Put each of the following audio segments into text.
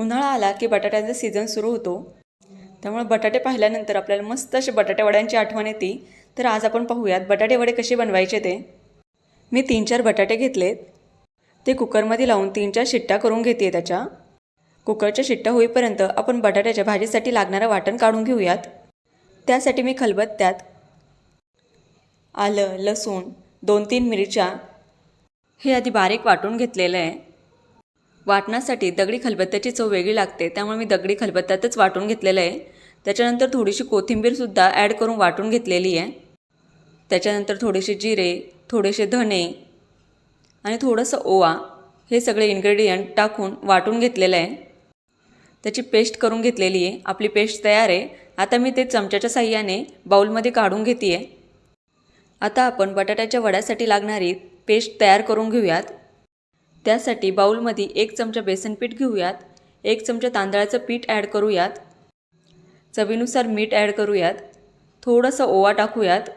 उन्हाळा आला की बटाट्याचा सीझन सुरू होतो, त्यामुळे बटाटे पाहिल्यानंतर आपल्याला मस्त असे बटाटे वड्यांची आठवण येते। तर आज आपण पाहूयात बटाटे वडे कसे बनवायचे ते। मी 3-4 बटाटे घेतलेत, ते कुकरमध्ये लावून 3-4 शिट्ट्या करून घेते। त्याच्या कुकरच्या शिट्ट्या होईपर्यंत आपण बटाट्याच्या भाजीसाठी लागणारं वाटण काढून घेऊयात। त्यासाठी मी खलबत्त्यात आलं, लसूण, 2-3 मिरच्या हे आधी बारीक वाटून घेतलेलं आहे। वाटण्यासाठी दगडी खलबत्त्याची चव वेगळी लागते, त्यामुळे मी दगडी खलबत्त्यातच वाटून घेतलेलं आहे। त्याच्यानंतर थोडीशी कोथिंबीरसुद्धा ॲड करून वाटून घेतलेली आहे। त्याच्यानंतर थोडेसे जिरे, थोडेसे धणे आणि थोडंसं ओवा हे सगळे इन्ग्रेडियंट टाकून वाटून घेतलेलं आहे। त्याची पेस्ट करून घेतलेली आहे। आपली पेस्ट तयार आहे। आता मी ते चमच्याच्या साहाय्याने बाउलमध्ये काढून घेते आहे। आता आपण बटाट्याच्या वड्यासाठी लागणारी पेस्ट तयार करून घेऊयात। त्यासाठी बाउलमध्ये 1 चमचा बेसन पीठ घेऊयात, 1 चमचा तांदळाचं पीठ ॲड करूयात, चवीनुसार मीठ ॲड करूयात, थोडंसं ओवा टाकूयात,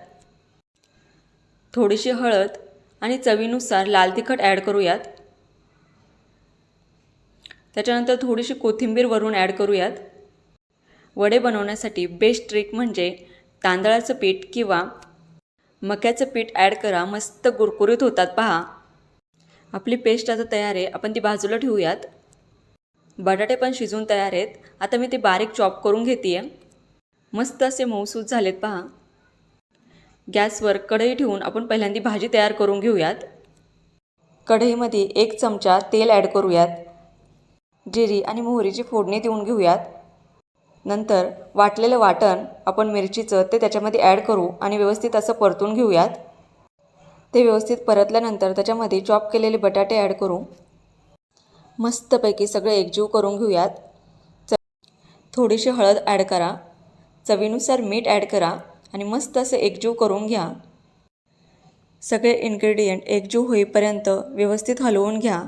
थोडीशी हळद आणि चवीनुसार लाल तिखट ॲड करूयात। त्याच्यानंतर थोडीशी कोथिंबीर वरून ॲड करूयात। वडे बनवण्यासाठी बेस्ट ट्रिक म्हणजे तांदळाचं पीठ किंवा मक्याचं पीठ ॲड करा, मस्त कुरकुरीत होतात पहा। आपली पेस्ट आता तयार आहे, आपण ती बाजूला ठेवूयात। बटाटे पण शिजून तयार आहेत। आता मी ते बारीक चॉप करून घेते आहे। मस्त असे मऊसूत झालेत पहा। गॅसवर कढई ठेवून आपण पहिल्यांदा भाजी तयार करून घेऊयात। कढईमध्ये 1 चमचा तेल ॲड करूयात, जिरी आणि मोहरीची फोडणी देऊन घेऊयात। नंतर वाटलेलं वाटण आपण मिरचीचं ते त्याच्यामध्ये ॲड करू आणि व्यवस्थित असं परतून घेऊयात। ते व्यवस्थित परतल्यानंतर त्याच्यामध्ये चॉप केलेले बटाटे ॲड करू, मस्तपैकी सगळे एकजीव करून घेऊयात। थोडीशी हळद ॲड करा, चवीनुसार मीठ ॲड करा आणि मस्त असं एकजीव करून घ्या। सगळे इन्ग्रेडियंट एकजीव होईपर्यंत व्यवस्थित हलवून घ्या।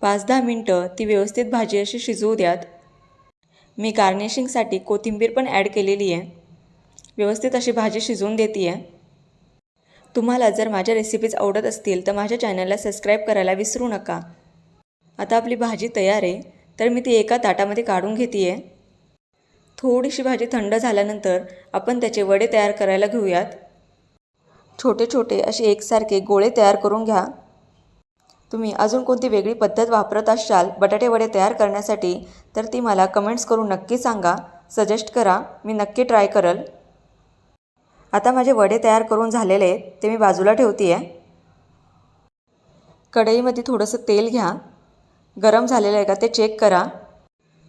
5-10 मिनटं ती व्यवस्थित भाजी अशी शिजवू द्यात। मी गार्निशिंगसाठी कोथिंबीर पण ॲड केलेली आहे। व्यवस्थित अशी भाजी शिजवून देते आहे। तुम्हाला जर माझ्या रेसिपीज आवडत असतील तर माझ्या चॅनलला सबस्क्राईब करायला विसरू नका। आता आपली भाजी तयार आहे, तर मी ती एका ताटामध्ये काढून घेते आहे। थोडीशी भाजी थंड झाल्यानंतर आपण त्याचे वडे तयार करायला घेऊयात। छोटे छोटे असे एकसारखे गोळे तयार करून घ्या। तुम्ही अजून कोणती वेगळी पद्धत वापरत असाल बटाटे वडे तयार करण्यासाठी तर ती मला कमेंट्स करून नक्की सांगा, सजेस्ट करा, मी नक्की ट्राय करेल। आता माझे वडे तयार करून झालेले आहेत, ते मी बाजूला ठेवते आहे। कढईमध्ये थोडंसं तेल घ्या, गरम झालेलं आहे का ते चेक करा।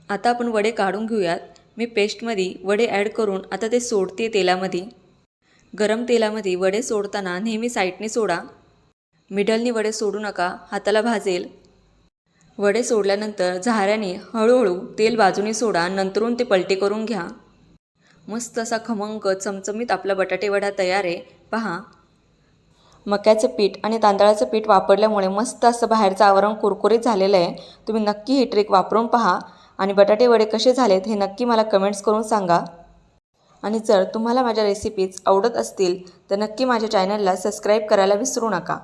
आता आपण वडे काढून घेऊयात। मी पेस्टमध्ये वडे ॲड करून आता ते सोडते तेलामध्ये। गरम तेलामध्ये वडे सोडताना नेहमी साईडने सोडा, मिडलनी वडे सोडू नका, हाताला भाजेल। वडे सोडल्यानंतर झाऱ्याने हळूहळू तेल बाजूने सोडा, नंतरून ते पलटी करून घ्या। मस्त असा खमंग चमचमीत आपला बटाटे वडा तयार आहे पहा। मक्याचं पीठ आणि तांदळाचं पीठ वापरल्यामुळे मस्त असं बाहेरचं आवरण कुरकुरीत झालेलं आहे। तुम्ही नक्की ही ट्रिक वापरून पहा आणि बटाटे वडे कसे झालेत हे नक्की मला कमेंट्स करून सांगा। आणि जर तुम्हाला माझ्या रेसिपीज आवडत असतील तर नक्की माझ्या चॅनलला सबस्क्राईब करायला विसरू नका।